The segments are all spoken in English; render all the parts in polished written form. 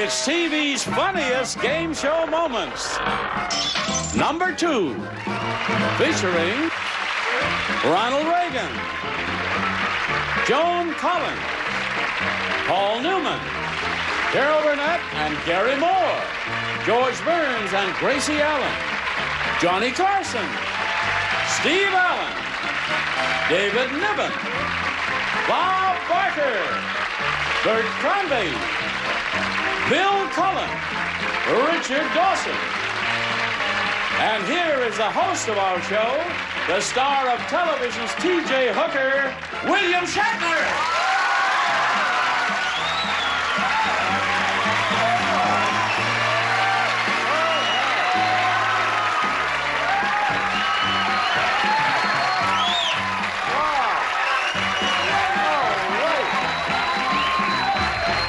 It's TV's funniest game show moments. Number 2, featuring Ronald Reagan, Joan Collins, Paul Newman, Carol Burnett and Gary Moore, George Burns and Gracie Allen, Johnny Carson, Steve Allen, David Niven, Bob Barker, Bert Crombie, Bill Cullen, Richard Dawson. And here is the host of our show, the star of television's T.J. Hooker, William Shatner.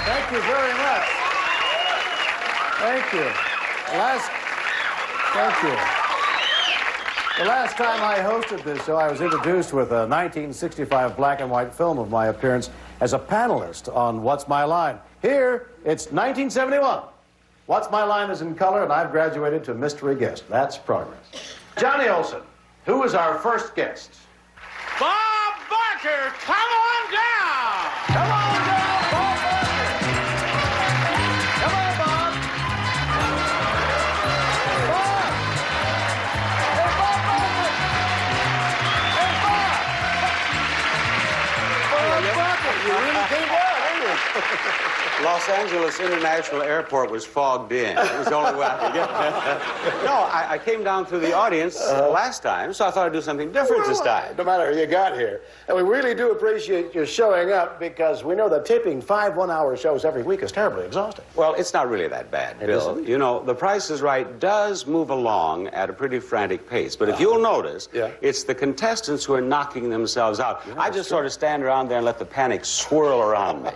Thank you very much. Thank you. Thank you. The last time I hosted this show, I was introduced with a 1965 black and white film of my appearance as a panelist on What's My Line. Here, it's 1971. What's My Line is in color, and I've graduated to mystery guest. That's progress. Johnny Olson, who is our first guest? Bob Barker, come on down! Come on down, Bob Barker! Come on, Bob! Bob! Hey, Bob Barker! Hey, Bob! Bob Barker, you really came down, didn't you? Los Angeles International Airport was fogged in. It was the only way I could get there. No, I came down through the audience last time, so I thought I'd do something different this time. No matter how you got here. And we really do appreciate you showing up because we know that taping 5 one-hour shows every week is terribly exhausting. Well, it's not really that bad, Bill. isn't? You know, The Price is Right does move along at a pretty frantic pace. But if you'll notice, it's the contestants who are knocking themselves out. I just sort of stand around there and let the panic swirl around me.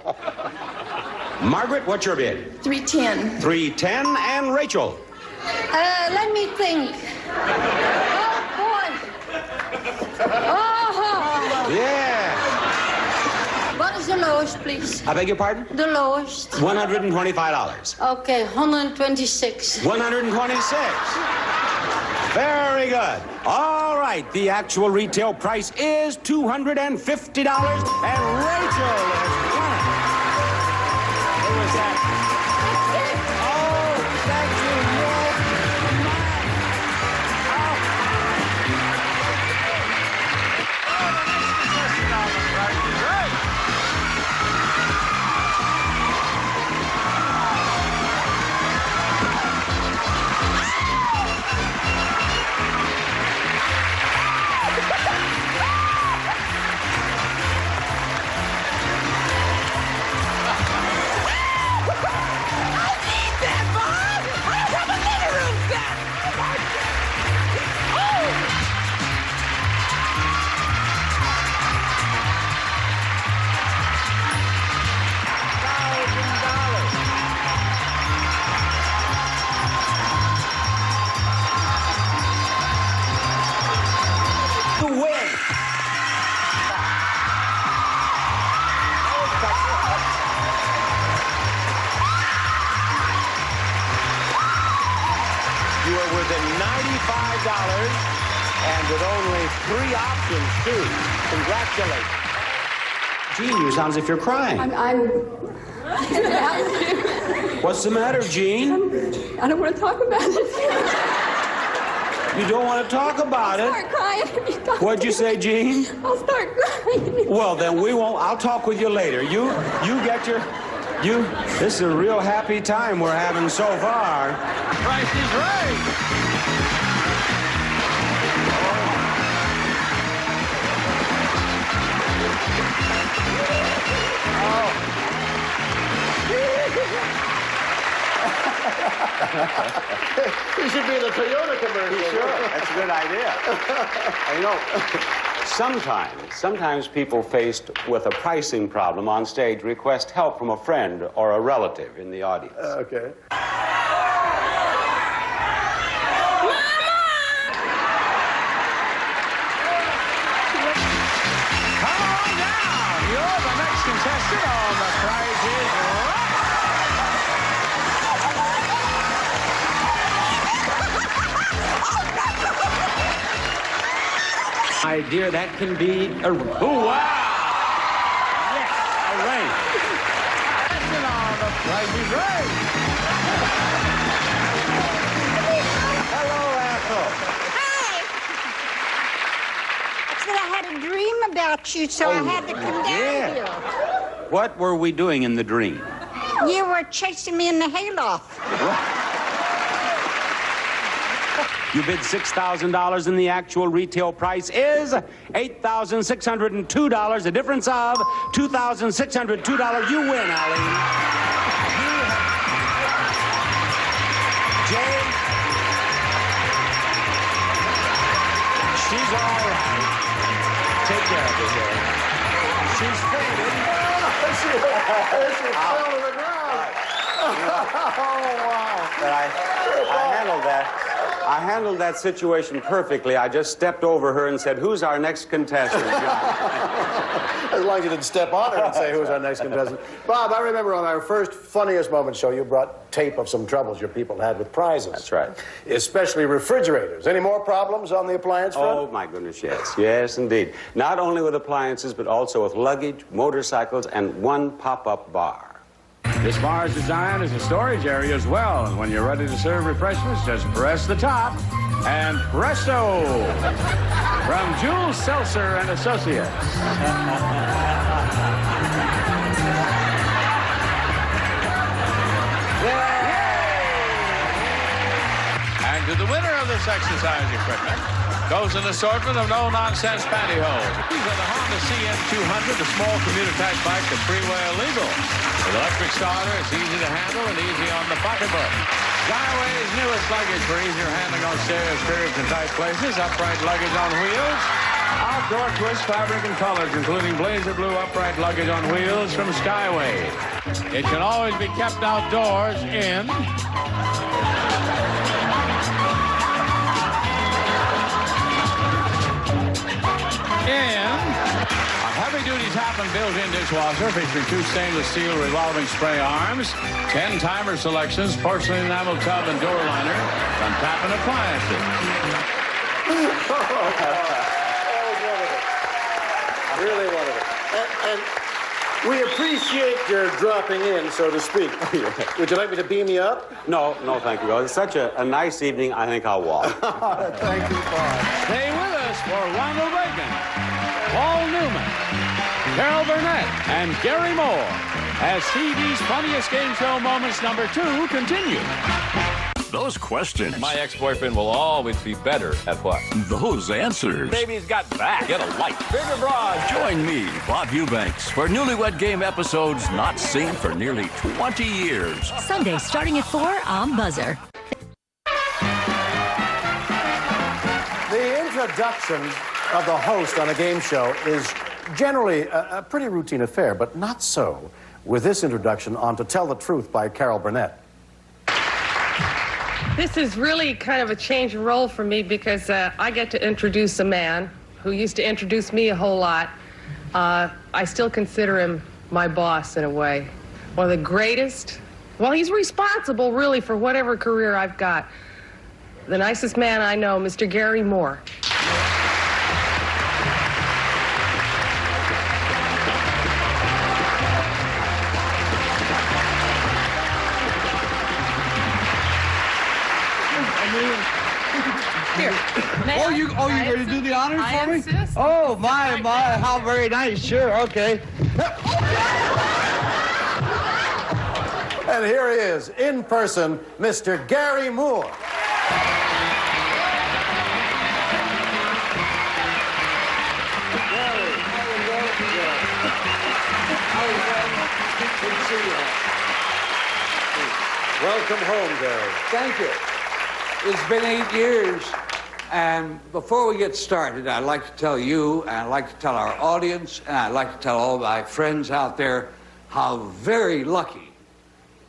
Margaret, what's your bid? 310. 310, and Rachel? Let me think. Oh, boy. Oh. Yeah. What is the lowest, please? I beg your pardon? The lowest. $125. Okay, 126. 126. Very good. All right, the actual retail price is $250, and Rachel is winning. Who was that? Oh, thank you, Will. You are within $95, and with only 3 options, too. Congratulations. Gene, you sound as if you're crying. I'm What's the matter, Gene? I don't want to talk about it. You don't want to talk about I'll it? start crying if you talk. What'd you say, Gene? I'll start crying. Well, then we won't. I'll talk with you later. You get your... This is a real happy time we're having so far. Price is Right. He should be in the Toyota commercial. Sure, that's a good idea. You know, sometimes people faced with a pricing problem on stage request help from a friend or a relative in the audience. Okay. Come on down. You're the next contestant on The Price is Right. my dear, that can be a... Oh, wow! Yes, a race. Contestant on The Price is Right. Hello, Ethel. Hi. I said I had a dream about you, so I had to come down here. What were we doing in the dream? You were chasing me in the hayloft. You bid $6,000 and the actual retail price is $8,602, a difference of $2,602. You win, Eileen. Jay, she's all right. Take care of her, Jay. She's faded. She fell to the ground. Oh, wow. But I handled that situation perfectly. I just stepped over her and said, "Who's our next contestant?" As long as you didn't step on her and say who's our next contestant. Bob, I remember on our first Funniest Moments show, you brought tape of some troubles your people had with prizes. That's right. Especially refrigerators. Any more problems on the appliance front? Oh, my goodness, yes. Yes, indeed. Not only with appliances, but also with luggage, motorcycles, and one pop-up bar. This bar is designed as a storage area as well. And when you're ready to serve refreshments, just press the top and presto! From Jules Seltzer and Associates. And to the winner of this exercise equipment goes an assortment of no-nonsense pantyhose. These are the Honda CN200, the small commuter-type bike that's freeway illegal. With electric starter, it's easy to handle and easy on the pocketbook. Skyway's newest luggage for easier handling on stairs, curbs, and tight places. Upright luggage on wheels. Outdoor twist fabric and colors, including blazer blue upright luggage on wheels from Skyway. It can always be kept outdoors in... a heavy-duty tap and built-in dishwasher featuring 2 stainless steel revolving spray arms, 10 timer selections, porcelain enamel tub and door liner from Tap and Appliances. Really wonderful. And we appreciate your dropping in, so to speak. Would you like me to beam you up? No, thank you. It's such a nice evening, I think I'll walk. Thank you, Bob. Stay with us for Ronald Reagan, Paul Newman, Carol Burnett, and Gary Moore as TV's Funniest Game Show Moments #2 continue. Those questions. My ex-boyfriend will always be better at what? Those answers. Baby's got back. Get a life. Bigger broad. Join me, Bob Eubanks, for Newlywed Game episodes not seen for nearly 20 years. Sunday starting at 4 on BUZZR. The introduction of the host on a game show is generally a pretty routine affair, but not so with this introduction on To Tell the Truth by Carol Burnett. This is really kind of a change of role for me because I get to introduce a man who used to introduce me a whole lot. I still consider him my boss in a way. One of the greatest. Well, he's responsible really for whatever career I've got. The nicest man I know, Mr. Gary Moore. Here. You're going to do the honors for me? Insist. Oh, my, how very nice. Sure, okay. And here he is, in person, Mr. Gary Moore. Welcome home, Gary. Thank you. It's been 8 years, and before we get started, I'd like to tell you, and I'd like to tell our audience, and I'd like to tell all my friends out there how very lucky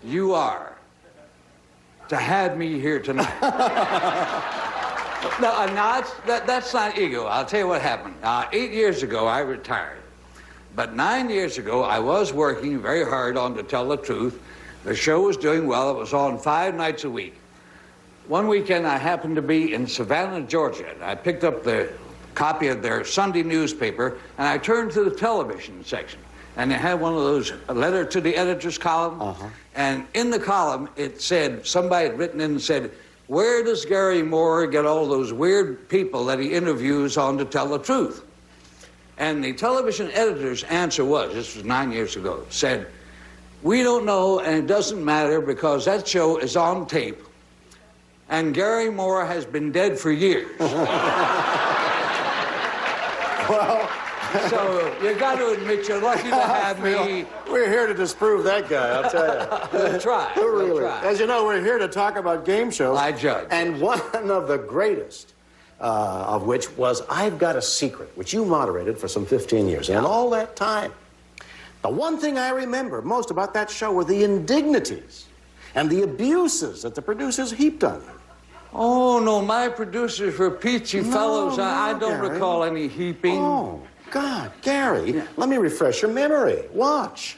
you are to have me here tonight. That's not ego. I'll tell you what happened. 8 years ago, I retired. But 9 years ago, I was working very hard on To Tell the Truth. The show was doing well. It was on 5 nights a week. One weekend, I happened to be in Savannah, Georgia, and I picked up the copy of their Sunday newspaper, and I turned to the television section. And they had one of those letter to the editor's column. And in the column, it said, somebody had written in and said, where does Gary Moore get all those weird people that he interviews on to tell the truth? And the television editor's answer was, this was 9 years ago, said, we don't know, and it doesn't matter because that show is on tape, and Gary Moore has been dead for years. Well... So you got to admit you're lucky to have me. We're here to disprove that guy, I'll tell you. We'll try. Really. We'll try. As you know, we're here to talk about game shows. I judge. And one of the greatest of which was I've Got a Secret, which you moderated for some 15 years. And in all that time, the one thing I remember most about that show were the indignities and the abuses that the producers heaped on you. Oh, no, my producers were peachy fellows. I don't Gary. recall any heaping. Oh, God, Gary, let me refresh your memory. Watch.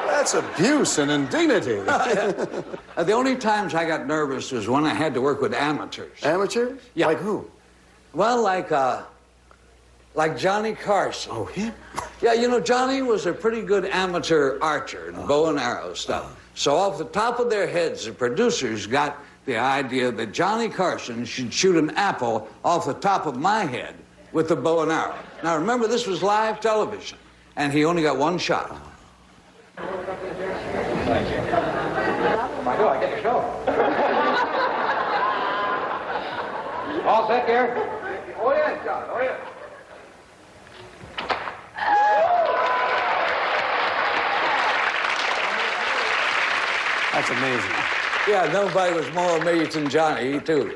That's abuse and indignity. The only times I got nervous was when I had to work with amateurs. Amateurs? Yeah. Like who? Well, like Johnny Carson. Oh, him? Yeah, you know, Johnny was a pretty good amateur archer and bow and arrow stuff. So off the top of their heads, the producers got the idea that Johnny Carson should shoot an apple off the top of my head with the bow and arrow. Now, remember, this was live television, and he only got one shot. I do, I get the show. All set, Gary? Oh, yes, John, oh, yes. That's amazing. Yeah, nobody was more amazed than Johnny, he too.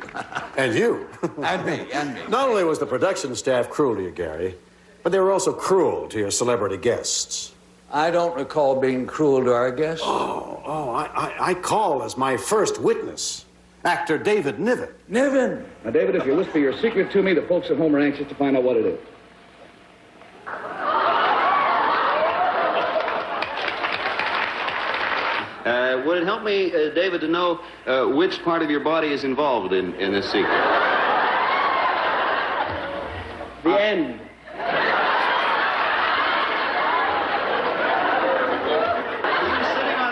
And you. And me. Not only was the production staff cruel to you, Gary, but they were also cruel to your celebrity guests. I don't recall being cruel to our guests. I call as my first witness actor David Niven. Niven? Now, David, if you whisper your secret to me, the folks at home are anxious to find out what it is. Would it help me, David, to know which part of your body is involved in this secret? The end.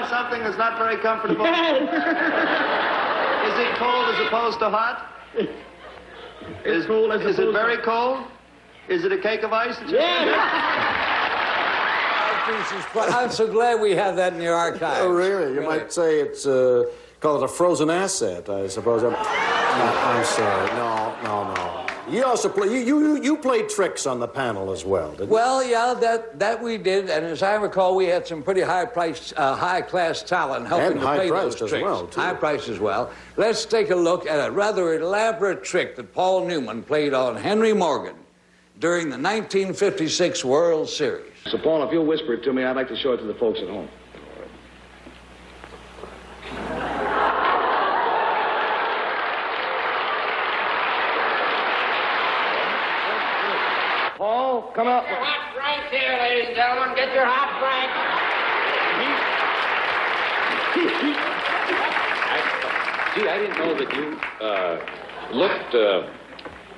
Something that's not very comfortable? Is it cold as opposed to hot? It's cold as opposed to... Is it very cold? Is it a cake of ice? I'm so glad we have that in the archives. Oh, really? You might say it's, call it a frozen asset, I suppose. I'm sorry. No. You also you played tricks on the panel as well, didn't you? Well, yeah, that we did, and as I recall, we had some pretty high-class talent helping to play those tricks. As well, too. High price as well. Let's take a look at a rather elaborate trick that Paul Newman played on Henry Morgan during the 1956 World Series. So, Paul, if you'll whisper it to me, I'd like to show it to the folks at home. Paul, come out. Get your hot drink here, ladies and gentlemen. Get your hot drink. Gee, I didn't know that you looked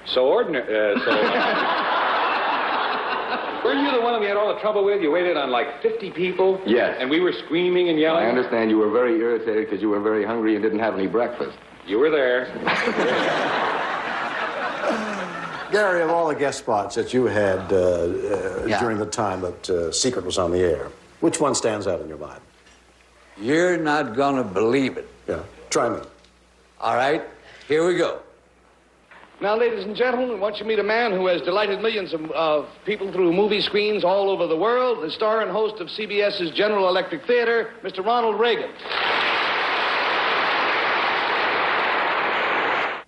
so ordinary. Weren't you the one that we had all the trouble with? You waited on like 50 people? Yes. And we were screaming and yelling? I understand you were very irritated because you were very hungry and didn't have any breakfast. You were there. Gary, of all the guest spots that you had during the time that Secret was on the air, which one stands out in your mind? You're not gonna believe it. Yeah, try me. All right, here we go. Now, ladies and gentlemen, once you meet a man who has delighted millions of people through movie screens all over the world, the star and host of CBS's General Electric Theater, Mr. Ronald Reagan.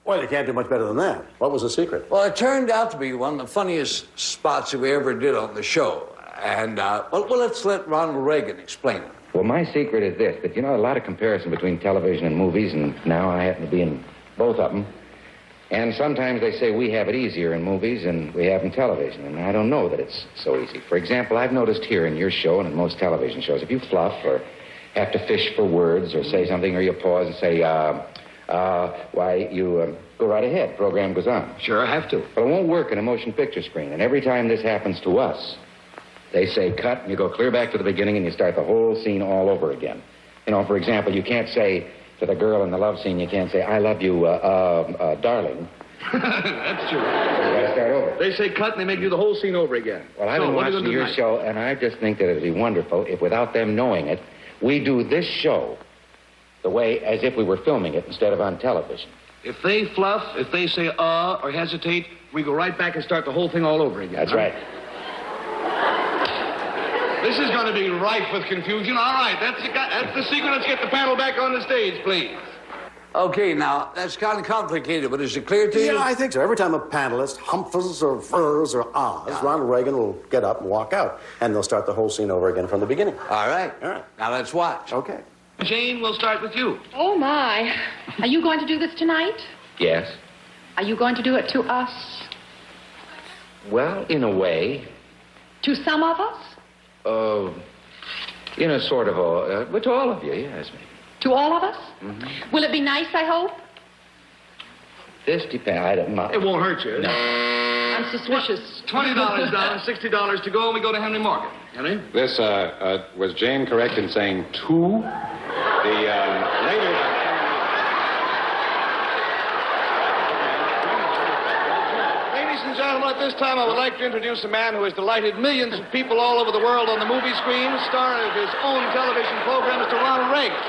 Well, you can't do much better than that. What was the secret? Well, it turned out to be one of the funniest spots that we ever did on the show. Well, let's let Ronald Reagan explain it. Well, my secret is this, that, you know, a lot of comparison between television and movies, and now I happen to be in both of them. And sometimes they say we have it easier in movies than we have in television, and I don't know that it's so easy. For example, I've noticed here in your show and in most television shows, if you fluff or have to fish for words or say something, or you pause and say, why, you go right ahead. Program goes on. Sure, I have to. But it won't work in a motion picture screen, and every time this happens to us, they say cut, and you go clear back to the beginning, and you start the whole scene all over again. You know, for example, you can't say to the girl in the love scene, you can't say, I love you, darling. That's true. You gotta start over. They say cut and they make you the whole scene over again. Well, I've been watching your show, and I just think that it'd be wonderful if, without them knowing it, we do this show the way as if we were filming it instead of on television. If they fluff, if they say or hesitate, we go right back and start the whole thing all over again. That's right. This is going to be rife with confusion. All right, that's the secret. Let's get the panel back on the stage, please. Okay, now, that's kind of complicated, but is it clear to you? Yeah, I think so. Every time a panelist humphs or furs or ahs, Ronald Reagan will get up and walk out, and they'll start the whole scene over again from the beginning. All right. All right. Now, let's watch. Okay. Jane, we'll start with you. Oh, my. Are you going to do this tonight? Yes. Are you going to do it to us? Well, in a way. To some of us? In a sort of but to all of you, yes, maybe. To all of us? Mm-hmm. Will it be nice, I hope? This depends. I don't know. It won't hurt you. No. I'm suspicious. $20 down, $60 to go, and we go to Henry Morgan. Henry? This, was Jane correct in saying two? The, later... Ladies and gentlemen, at this time, I would like to introduce a man who has delighted millions of people all over the world on the movie screen, star of his own television program, Mr. Ronald Reagan.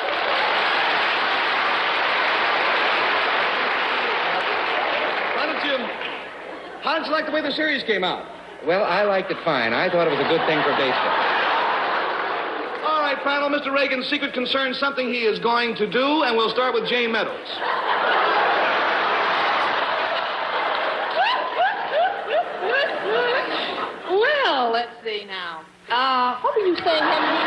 How did you like the way the series came out? Well, I liked it fine. I thought it was a good thing for baseball. All right, panel, Mr. Reagan's secret concerns something he is going to do, and we'll start with Jane Meadows. Well, let's see now. What were you saying, Henry?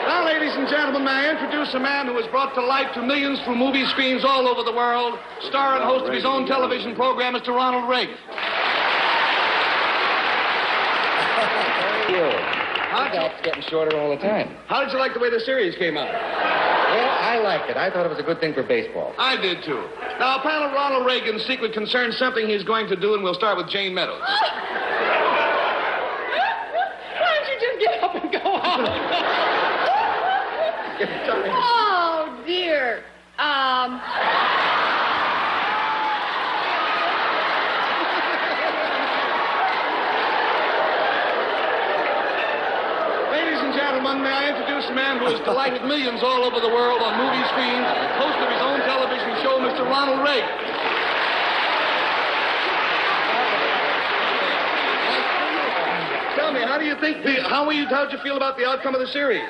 Now, ladies and gentlemen, may I introduce a man who has brought to life to millions through movie screens all over the world, star and host of his own television program, Mr. Ronald Reagan. It's getting shorter all the time. How did you like the way the series came out? Well, I liked it. I thought it was a good thing for baseball. I did, too. Now, panel, Ronald Reagan's secret concerns something he's going to do, and we'll start with Jane Meadows. Why don't you just get up and go out? Oh, dear. Ladies and gentlemen, may I introduce a man who has delighted millions all over the world on movie screens, host of his own television show, Mr. Ronald Reagan. Tell me, how'd you feel about the outcome of the series?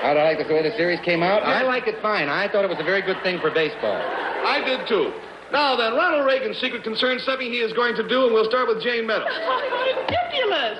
How'd I like the way the series came out? I like it fine. I thought it was a very good thing for baseball. I did, too. Now, then, Ronald Reagan's secret concerns something he is going to do, and we'll start with Jane Meadows. Ridiculous.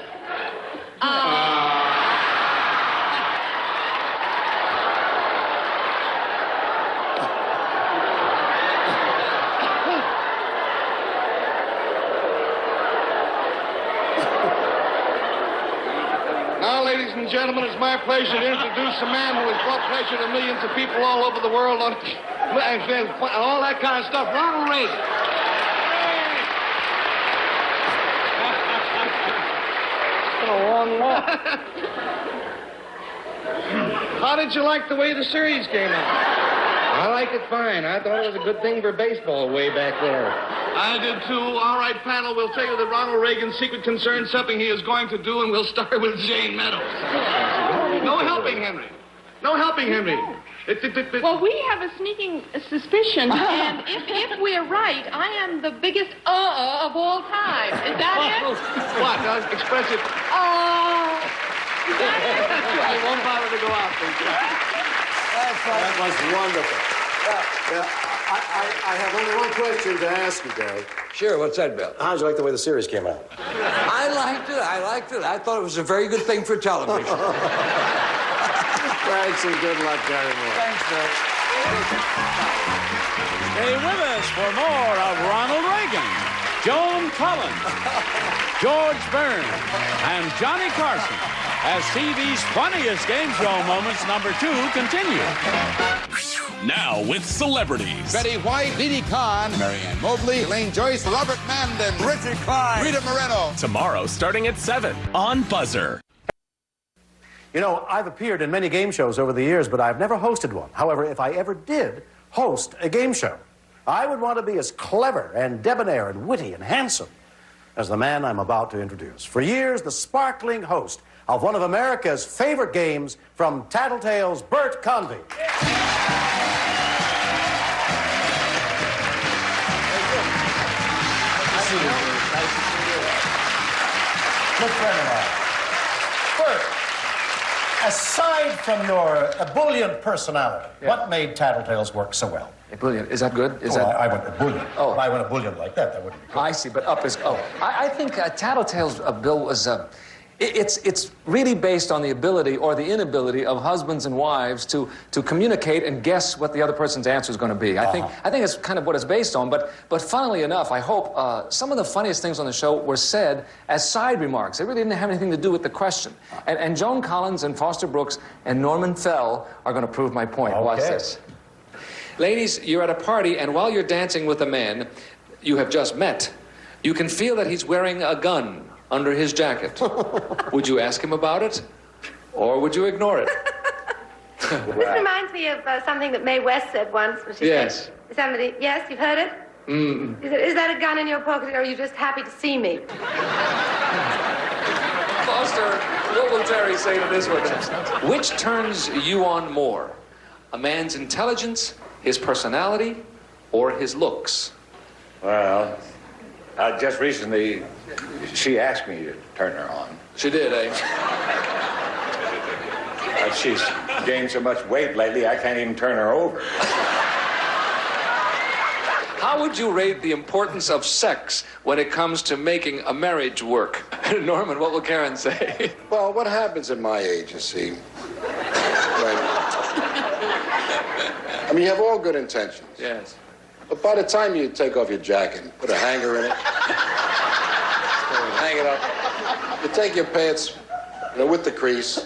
Now, ladies and gentlemen, it's my pleasure to introduce a man who has brought pleasure to millions of people all over the world on all that kind of stuff, Ronald Reagan. It's been a long walk. How did you like the way the series came out? I liked it fine. I thought it was a good thing for baseball way back there. I did, too. All right, panel, we'll tell you that Ronald Reagan's secret concerns something he is going to do, and we'll start with Jane Meadows. No helping, Henry. No helping, Henry. Well, we have a sneaking suspicion, and if we're right, I am the biggest of all time. Is that it? What? Now, express it. Is that it? I won't bother to go out, please. That was wonderful. Yeah. I have only one question to ask you, Gary. Sure, what's that, Bill? How'd you like the way the series came out? I liked it. I thought it was a very good thing for television. Thanks and good luck, Gary Moore. Thanks, Bill. Stay with us for more of Ronald Reagan, Joan Collins, George Burns, and Johnny Carson as TV's funniest game show moments #2 continue. Now with celebrities. Betty White, Didi Khan, Marianne Mobley, Elaine Joyce, Robert Mandan, Richard Klein, Rita Moreno. Tomorrow starting at 7 on BUZZR. You know, I've appeared in many game shows over the years, but I've never hosted one. However, if I ever did host a game show, I would want to be as clever and debonair and witty and handsome as the man I'm about to introduce. For years, the sparkling host of one of America's favorite games from Tattletale's Bert Convy. Good friend of mine. Bert, aside from your ebullient personality, what made Tattletales work so well? Ebullient, is that good? I went ebullient. Oh. If I went ebullient like that, that wouldn't be good. I see, but up is... Oh, I think Tattletales, Bill, was... It's really based on the ability or the inability of husbands and wives to communicate and guess what the other person's answer is going to be. I think it's kind of what it's based on. But funnily enough, I hope some of the funniest things on the show were said as side remarks. They really didn't have anything to do with the question. And Joan Collins and Foster Brooks and Norman Fell are going to prove my point. Okay. Watch this. Ladies, you're at a party, and while you're dancing with a man you have just met, you can feel that he's wearing a gun under his jacket. Would you ask him about it, or would you ignore it? This reminds me of something that Mae West said once. When she said, somebody, yes, you've heard it? Mm-mm. Is that a gun in your pocket, or are you just happy to see me? Foster, what will Terry say to this one? Which turns you on more? A man's intelligence, his personality, or his looks? Well, just recently, she asked me to turn her on. She did, eh? She's gained so much weight lately, I can't even turn her over. How would you rate the importance of sex when it comes to making a marriage work? Norman, what will Karen say? Well, what happens at my age, you see? Right. I mean, you have all good intentions. Yes. But by the time you take off your jacket and put a hanger in it, hang it up, you take your pants, with the crease,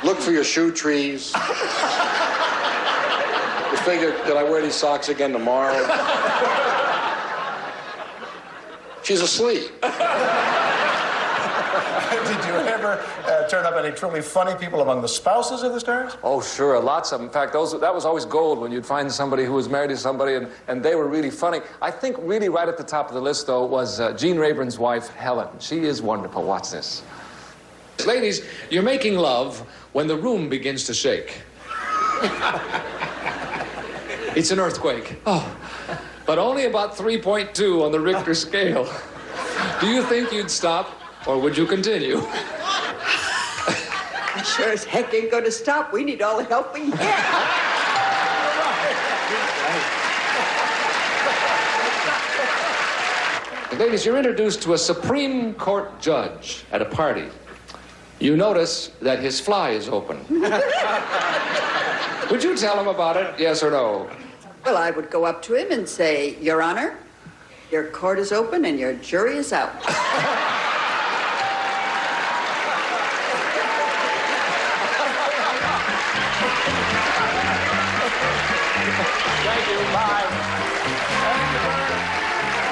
look for your shoe trees. You figure, did I wear these socks again tomorrow? She's asleep. Did you ever turn up any truly funny people among the spouses of the stars? Oh, sure, lots of them. In fact, that was always gold when you'd find somebody who was married to somebody and they were really funny. I think really right at the top of the list, though, was Gene Rayburn's wife, Helen. She is wonderful. Watch this. Ladies, you're making love when the room begins to shake. It's an earthquake. Oh, but only about 3.2 on the Richter scale. Do you think you'd stop, or would you continue? I sure as heck ain't going to stop. We need all the help we can get. Ladies, you're introduced to a Supreme Court judge at a party. You notice that his fly is open. Would you tell him about it, yes or no? Well, I would go up to him and say, Your Honor, your court is open and your jury is out. Thank you. Bye.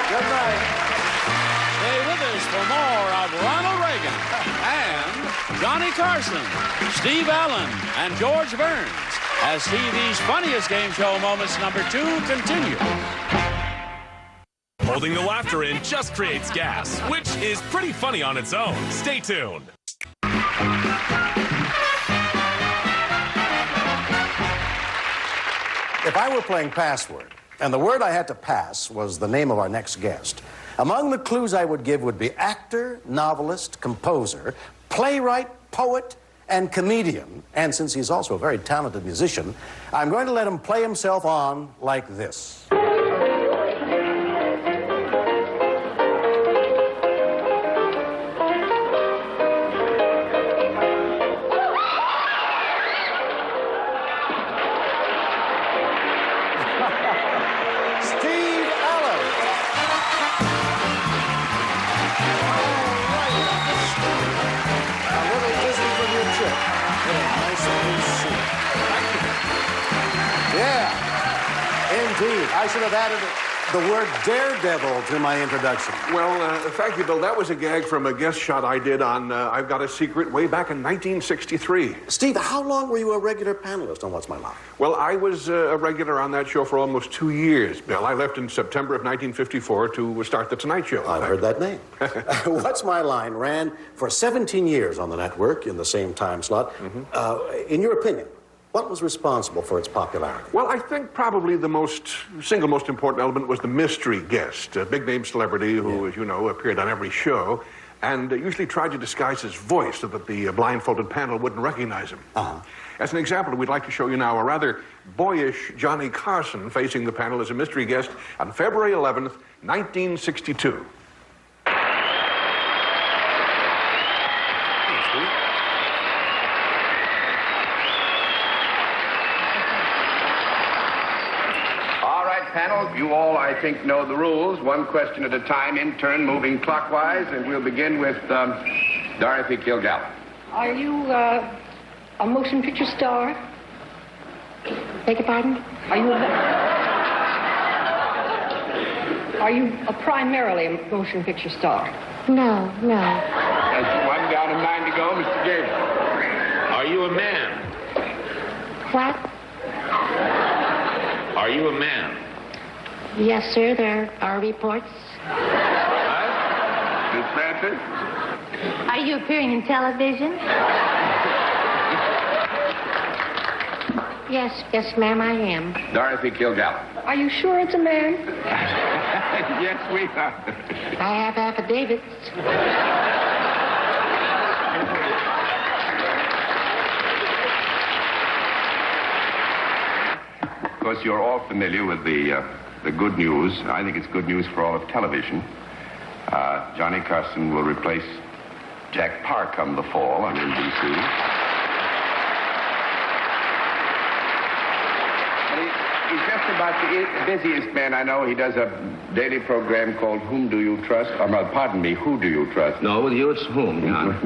Good night. Stay with us for more of Ronald Reagan and Johnny Carson, Steve Allen, and George Burns as TV's funniest game show moments #2 continue. Holding the laughter in just creates gas, which is pretty funny on its own. Stay tuned. If I were playing Password, and the word I had to pass was the name of our next guest, among the clues I would give would be actor, novelist, composer, playwright, poet, and comedian, and since he's also a very talented musician, I'm going to let him play himself on like this. I should have added the word daredevil to my introduction. Well, thank you, Bill. That was a gag from a guest shot I did on I've Got a Secret way back in 1963. Steve, how long were you a regular panelist on What's My Line? Well, I was a regular on that show for almost 2 years, Bill. I left in September of 1954 to start The Tonight Show. I've heard that name. What's My Line ran for 17 years on the network in the same time slot. In your opinion, what was responsible for its popularity? Well, I think probably the single most important element was the mystery guest, a big-name celebrity who, as you know, appeared on every show and usually tried to disguise his voice so that the blindfolded panel wouldn't recognize him. As an example, we'd like to show you now a rather boyish Johnny Carson facing the panel as a mystery guest on February 11th, 1962. Panel, you all, I think, know the rules. One question at a time, in turn, moving clockwise, and we'll begin with Dorothy Kilgallen. Are you a motion picture star? Beg your pardon? Are you primarily a motion picture star? No. That's one down and 9 to go, Mr. Gable. Are you a man? What? Are you a man? Yes, sir, there are reports. Miss Francis? Are you appearing in television? Yes, ma'am, I am. Dorothy Kilgallen. Are you sure it's a man? Yes, we are. I have affidavits. Of course, you're all familiar with the good news. I think it's good news for all of television. Johnny Carson will replace Jack Parr come the fall on NBC. He's just about the busiest man I know. He does a daily program called Whom Do You Trust? Pardon me, Who Do You Trust? No, with you it's whom, John.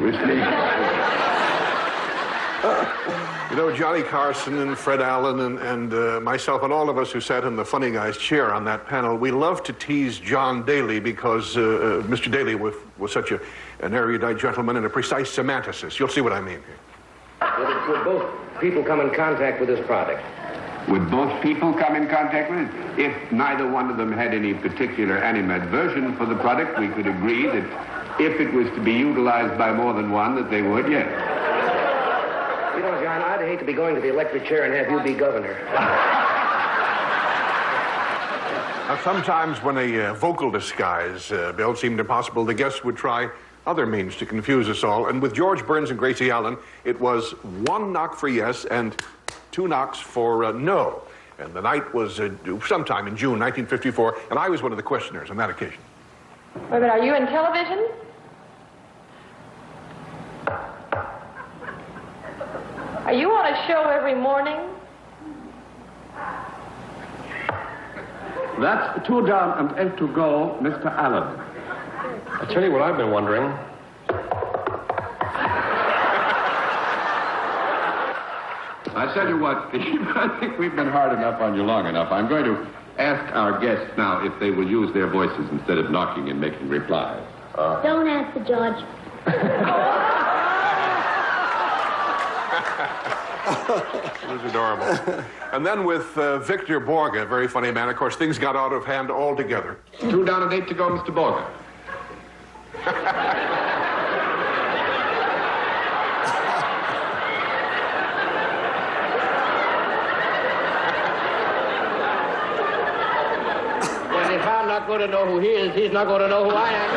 You know, Johnny Carson and Fred Allen and myself and all of us who sat in the funny guy's chair on that panel, we love to tease John Daly because Mr. Daly was such an erudite gentleman and a precise semanticist. You'll see what I mean here. Would both people come in contact with this product? Would both people come in contact with it? If neither one of them had any particular animadversion for the product, we could agree that if it was to be utilized by more than one, that they would, yes. You know, John, I'd hate to be going to the electric chair and have you be governor. Now, sometimes when a vocal disguise, Bill, seemed impossible, the guests would try other means to confuse us all. And with George Burns and Gracie Allen, it was 1 knock for yes and 2 knocks for no. And the night was sometime in June 1954, and I was one of the questioners on that occasion. Wait a minute, are you in television? Are you on a show every morning? That's 2 down and 8 to go, Mr. Allen. I'll tell you what I've been wondering. I tell you what, Steve, I think we've been hard enough on you long enough. I'm going to ask our guests now if they will use their voices instead of knocking and making replies. Don't ask the judge. It was adorable. And then with Victor Borge, a very funny man, of course, things got out of hand altogether. 2 down and 8 to go, Mr. Borge. Well, if I'm not going to know who he is, he's not going to know who I am.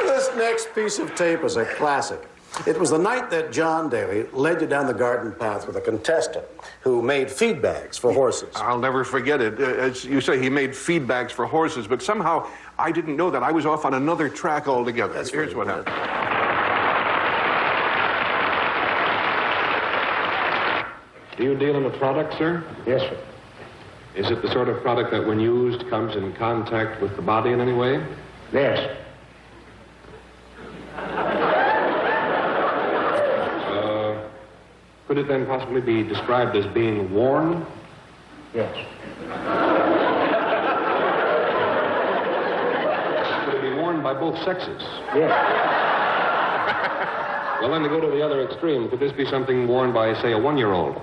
This This next piece of tape is a classic. It was the night that John Daly led you down the garden path with a contestant who made feed bags for horses. I'll never forget it. As you say, he made feed bags for horses, but somehow I didn't know that. I was off on another track altogether. Here's what happened. Do you deal in a product, sir? Yes, sir. Is it the sort of product that, when used, comes in contact with the body in any way? Yes. Could it then possibly be described as being worn? Yes. Could it be worn by both sexes? Yes. Well, then, to go to the other extreme, could this be something worn by, say, a one-year-old?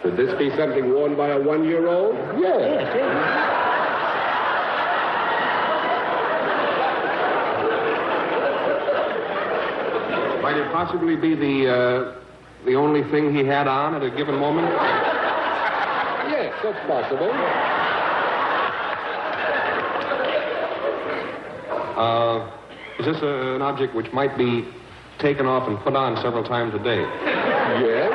Could this be something worn by a one-year-old? Yes. Might it possibly be the only thing he had on at a given moment? Yes, that's possible. Is this an object which might be taken off and put on several times a day? Yes.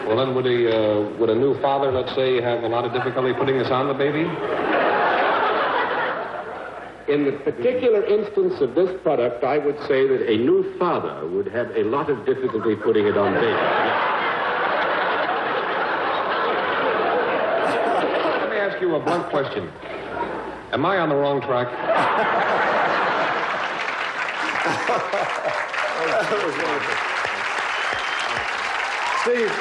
Well, then, would a new father, let's say, have a lot of difficulty putting this on the baby? In the particular instance of this product, I would say that a new father would have a lot of difficulty putting it on baby. Let me ask you a blunt question. Am I on the wrong track? Steve,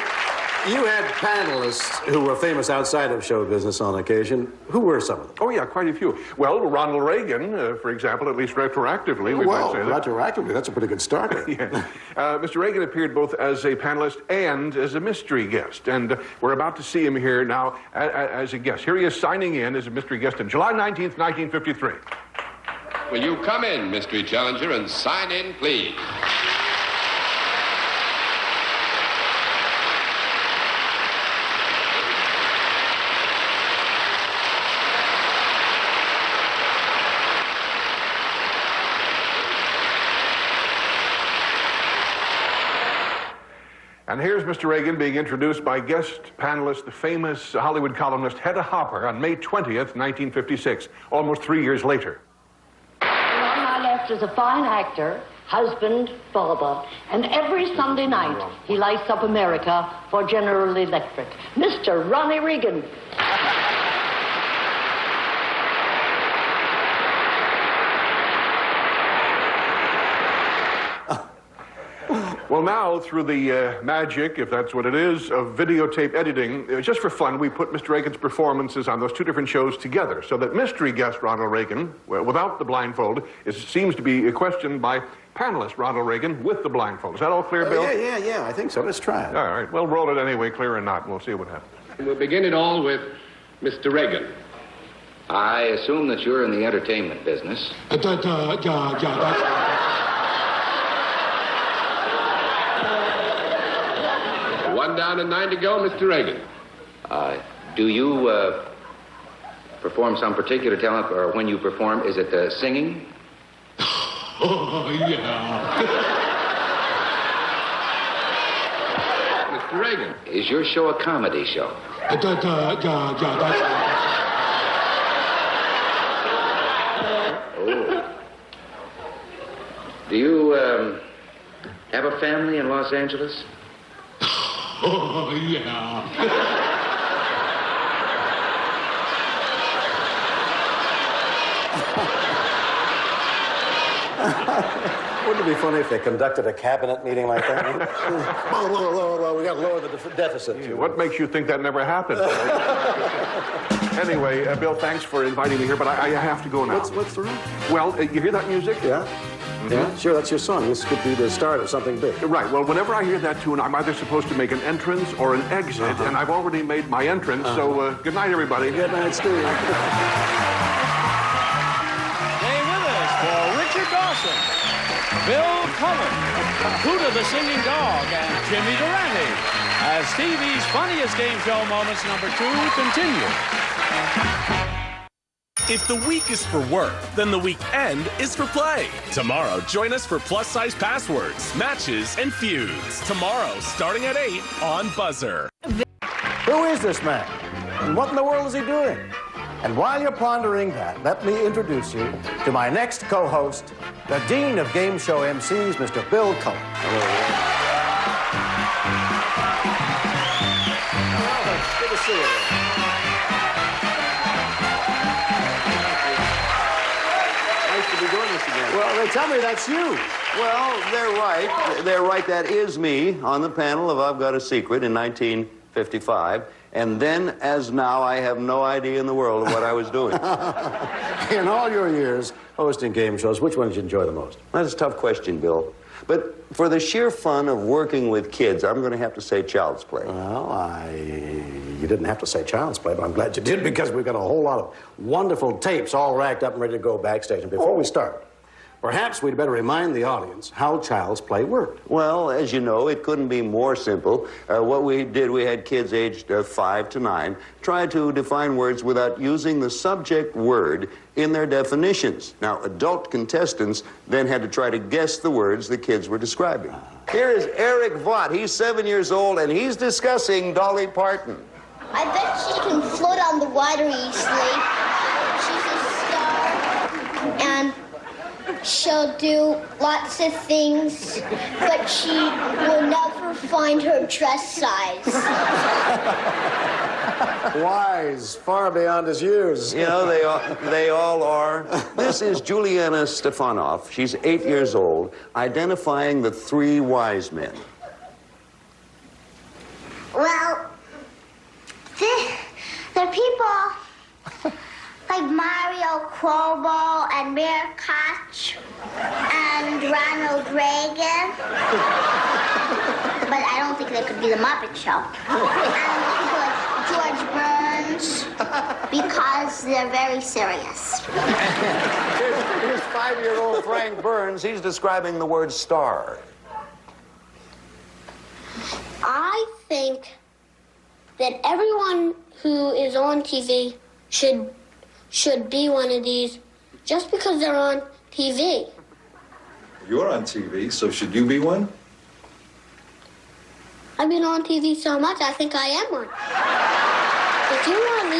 you had panelists who were famous outside of show business on occasion. Who were some of them? Oh, yeah, quite a few. Well, Ronald Reagan, for example, at least retroactively. We might say that. Retroactively, that's a pretty good starter. Yeah. Mr. Reagan appeared both as a panelist and as a mystery guest, and we're about to see him here now as a guest. Here he is signing in as a mystery guest on July 19th, 1953. Will you come in, mystery challenger, and sign in, please? And here's Mr. Reagan being introduced by guest panelist, the famous Hollywood columnist Hedda Hopper on May 20th, 1956, almost 3 years later. On my left is a fine actor, husband, father, and every Sunday night he lights up America for General Electric. Mr. Ronnie Reagan. Well, now, through the magic, if that's what it is, of videotape editing, just for fun, we put Mr. Reagan's performances on those two different shows together so that mystery guest Ronald Reagan, without the blindfold, seems to be questioned by panelist Ronald Reagan with the blindfold. Is that all clear, Bill? Yeah, I think so. Let's try it. All right. Well, roll it anyway, clear or not, and we'll see what happens. We'll begin it all with Mr. Reagan. I assume that you're in the entertainment business. One down and 9 to go, Mr. Reagan. Do you perform some particular talent, or when you perform, is it singing? Oh, yeah. Mr. Reagan. Is your show a comedy show? Oh. Do you have a family in Los Angeles? Oh, yeah. Wouldn't it be funny if they conducted a cabinet meeting like that? We got to lower the deficit. What makes you think that never happened? Anyway, Bill, thanks for inviting me here, but I have to go now. What's the rule? Well, you hear that music? Yeah. Yeah, sure, that's your song. This could be the start of something big. Right. Well, whenever I hear that tune, I'm either supposed to make an entrance or an exit, and I've already made my entrance, so good night, everybody. Good night, Steve. Stay with us for Richard Dawson, Bill Cullen, Cooter the Singing Dog, and Jimmy Durante, as Stevie's Funniest Game Show Moments #2 continue. If the week is for work, then the weekend is for play. Tomorrow, join us for plus-size passwords, matches, and feuds. Tomorrow, starting at 8 on BUZZR. Who is this man? And what in the world is he doing? And while you're pondering that, let me introduce you to my next co-host, the Dean of Game Show MCs, Mr. Bill Cullen. Good to see you. Nice to be doing this again. Well, they tell me that's you. Well, they're right. They're right. That is me on the panel of I've Got a Secret in 1955. And then, as now, I have no idea in the world of what I was doing. In all your years hosting game shows, which one did you enjoy the most? That's a tough question, Bill. But for the sheer fun of working with kids, I'm going to have to say Child's Play. Well, you didn't have to say Child's Play, but I'm glad you did, because we've got a whole lot of wonderful tapes all racked up and ready to go backstage. And before we start, perhaps we'd better remind the audience how Child's Play worked. Well, as you know, it couldn't be more simple. What we did, we had kids aged 5 to 9 try to define words without using the subject word in their definitions. Now, adult contestants then had to try to guess the words the kids were describing. Here is Eric Vaught. He's 7 years old, and he's discussing Dolly Parton. I bet she can float on the water easily. She's a star, and she'll do lots of things, but she will never find her dress size. Wise, far beyond his years. You know, they all are. This is Juliana Stefanoff. She's 8 years old, identifying the 3 wise men. Well, they're people like Mario Cuomo and Mayor Koch and Ronald Reagan. But I don't think they could be the Muppet Show. And people like George Burns, because they're very serious. Here's 5-year-old Frank Burns. He's describing the word star. I think that everyone who is on TV should be one of these just because they're on TV. You're on TV, so should you be one? I've been on TV so much, I think I am one. If you're on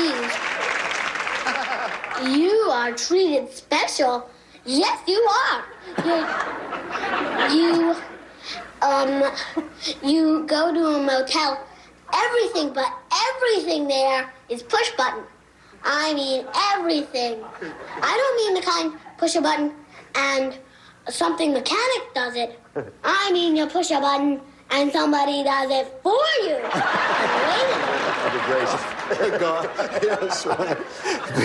these, you are treated special. Yes, you are. You go to a motel, everything but everything there is push button. I mean everything. I don't mean the kind push a button and something mechanic does it. I mean you push a button and somebody does it for you. That'd be great. God, yes, right.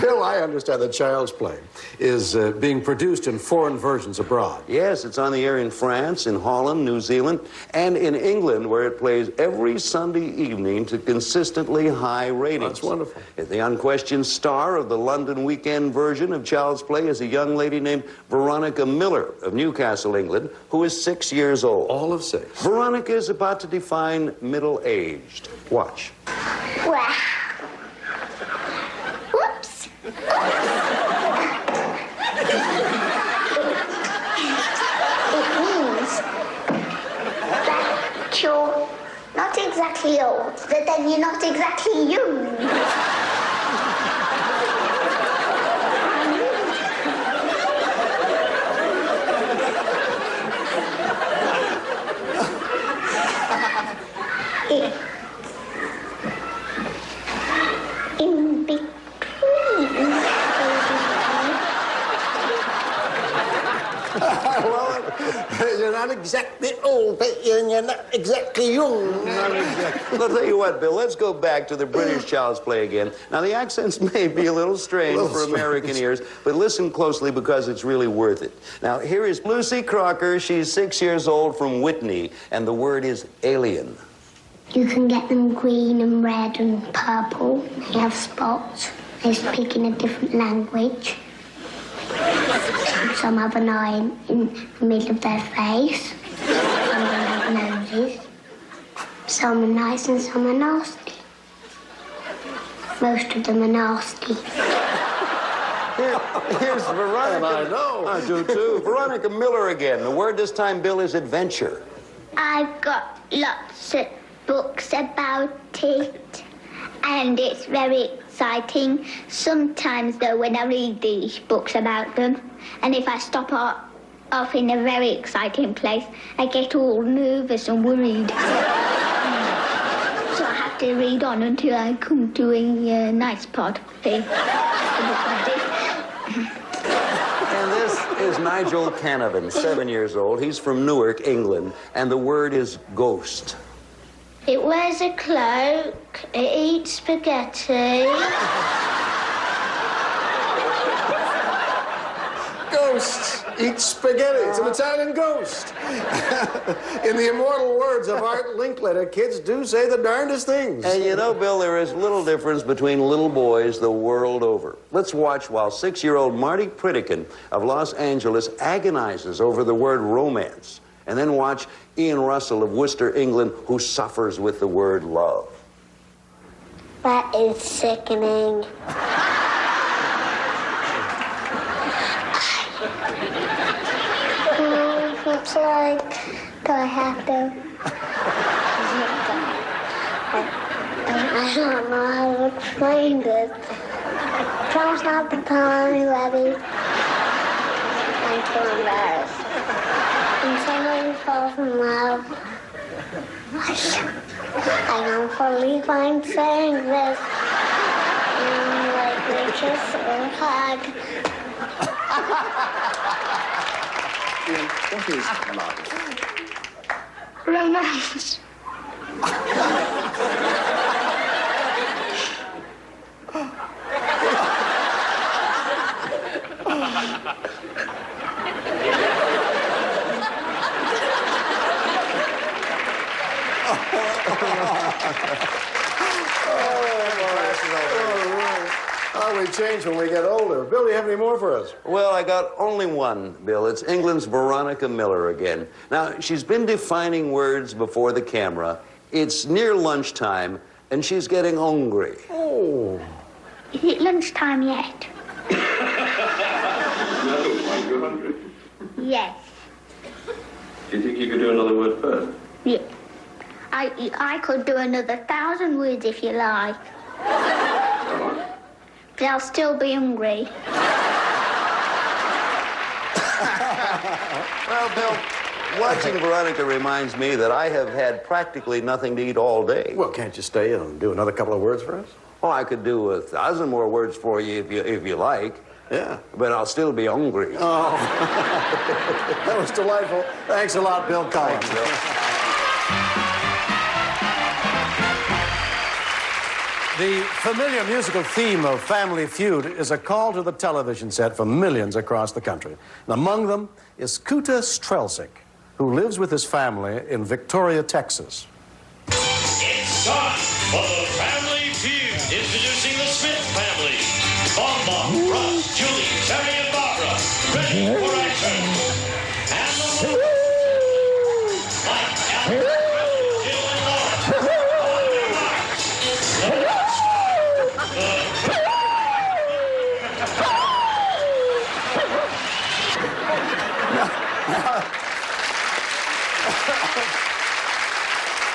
Bill, I understand that Child's Play is being produced in foreign versions abroad. Yes, it's on the air in France, in Holland, New Zealand, and in England, where it plays every Sunday evening to consistently high ratings. That's wonderful. The unquestioned star of the London weekend version of Child's Play is a young lady named Veronica Miller of Newcastle, England, who is 6 years old. All of 6. Veronica is about to define middle-aged. Watch. Wow. Whoops. It means that you're not exactly old, but then you're not exactly young. In between. Well, you're not exactly old, but you're not exactly young. Not exactly. I'll tell you what, Bill, let's go back to the British Child's Play again. Now, the accents may be a little strange for American ears, but listen closely because it's really worth it. Now, here is Lucy Crocker. She's 6 years old from Whitney, and the word is alien. You can get them green and red and purple. They have spots. They speak in a different language. Some have an eye in the middle of their face. Some don't have noses. Some are nice and some are nasty. Most of them are nasty. Here's Veronica. And I know. I do too. Veronica Miller again. The word this time, Bill, is adventure. I've got lots of books about it, and it's very exciting. Sometimes, though, when I read these books about them, and if I stop off in a very exciting place, I get all nervous and worried. So I have to read on until I come to a nice part of the book like this. And this is Nigel Canavan, 7 years old. He's from Newark, England, and the word is ghost. It wears a cloak, it eats spaghetti. Ghosts eat spaghetti. It's an Italian ghost. In the immortal words of Art Linkletter, kids do say the darndest things. And you know, Bill, there is little difference between little boys the world over. Let's watch while 6-year-old Marty Pritikin of Los Angeles agonizes over the word romance. And then watch Ian Russell of Worcester, England, who suffers with the word love. That is sickening. It's like, do I have to? I don't know how to explain this. Now's not the time, Levy. I'm so embarrassed. When somebody falls in love, I don't believe I'm saying this. Like they kiss or hug. What is Romance. How we change when we get older. Bill, do you have any more for us? Well, I got only one, Bill. It's England's Veronica Miller again. Now, she's been defining words before the camera. It's near lunchtime, and she's getting hungry. Oh. Is it lunchtime yet? No, why you're hungry. Yes. Do you think you could do another word first? Yeah. I could do another 1,000 words if you like. But I'll still be hungry. Well, Bill, watching Veronica reminds me that I have had practically nothing to eat all day. Well, can't you stay and do another couple of words for us? Oh, I could do 1,000 more words for you if you like. Yeah. But I'll still be hungry. Oh. That was delightful. Thanks a lot, Bill Collins. Thanks, Bill. The familiar musical theme of Family Feud is a call to the television set for millions across the country. And among them is Kuta Strelzik, who lives with his family in Victoria, Texas. It's time for the Family Feud. Introducing the Smith family. Bonbon, Russ, Julie, Terry, and Barbara. Ready for action. And the Mike, Alan, Jill, and Laura. On your marks.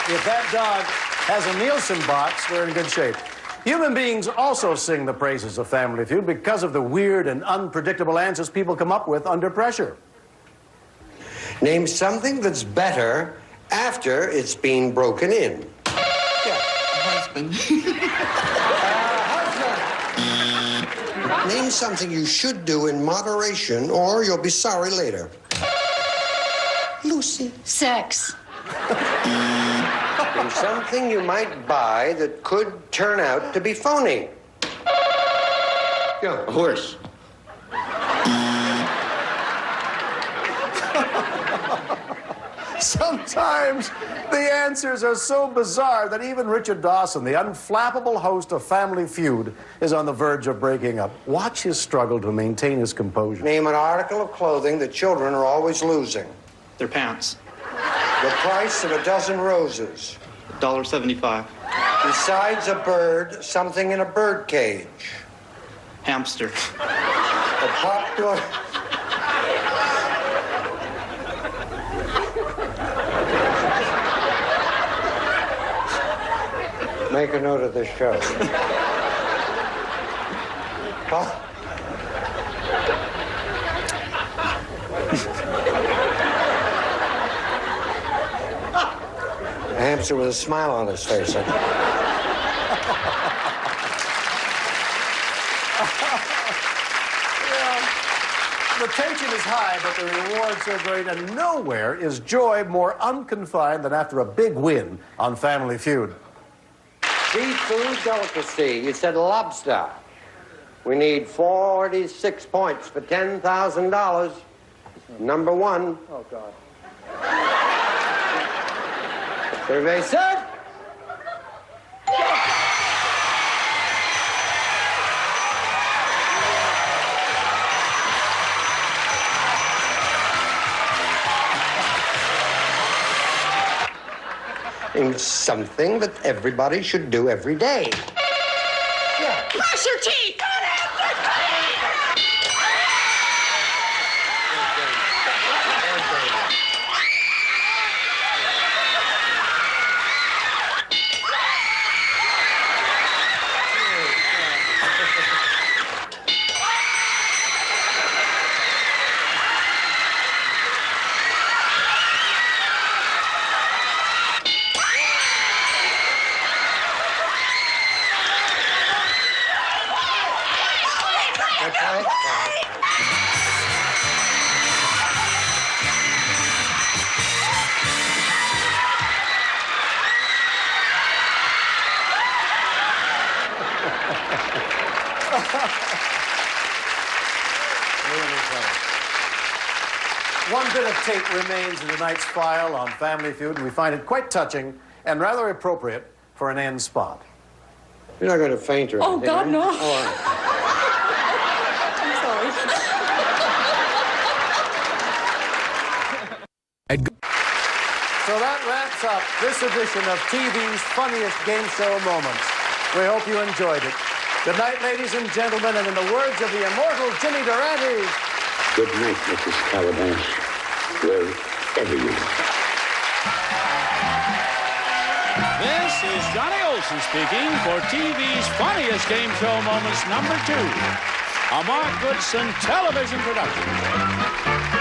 If that dog has a Nielsen box, we're in good shape. Human beings also sing the praises of Family Feud because of the weird and unpredictable answers people come up with under pressure. Name something that's better after it's been broken in. Yeah, husband. Name something you should do in moderation or you'll be sorry later. Lucy. Sex. Name something you might buy that could turn out to be phony. Yeah, a horse. Sometimes the answers are so bizarre that even Richard Dawson, the unflappable host of Family Feud, is on the verge of breaking up. Watch his struggle to maintain his composure. Name an article of clothing that children are always losing. Their pants. The price of a dozen roses. $1.75. Besides a bird, something in a bird cage. Hamster. A popular... Make a note of this show. Huh? A hamster with a smile on his face. The tension is high, but the rewards are great, and nowhere is joy more unconfined than after a big win on Family Feud. Seafood delicacy. You said lobster. We need 46 points for $10,000. Number one. Oh, God. Survey set. It's something that everybody should do every day. Yeah. Brush your teeth! One bit of tape remains in tonight's file on Family Feud, and we find it quite touching and rather appropriate for an end spot. You're not going to faint or Oh, anything, God, right? no. All right. I'm sorry. So that wraps up this edition of TV's funniest game show moments. We hope you enjoyed it. Good night, ladies and gentlemen, and in the words of the immortal Jimmy Durante, good night, Mrs. Calabash, wherever you are. This is Johnny Olson speaking for TV's funniest game show moments #2, a Mark Goodson television production.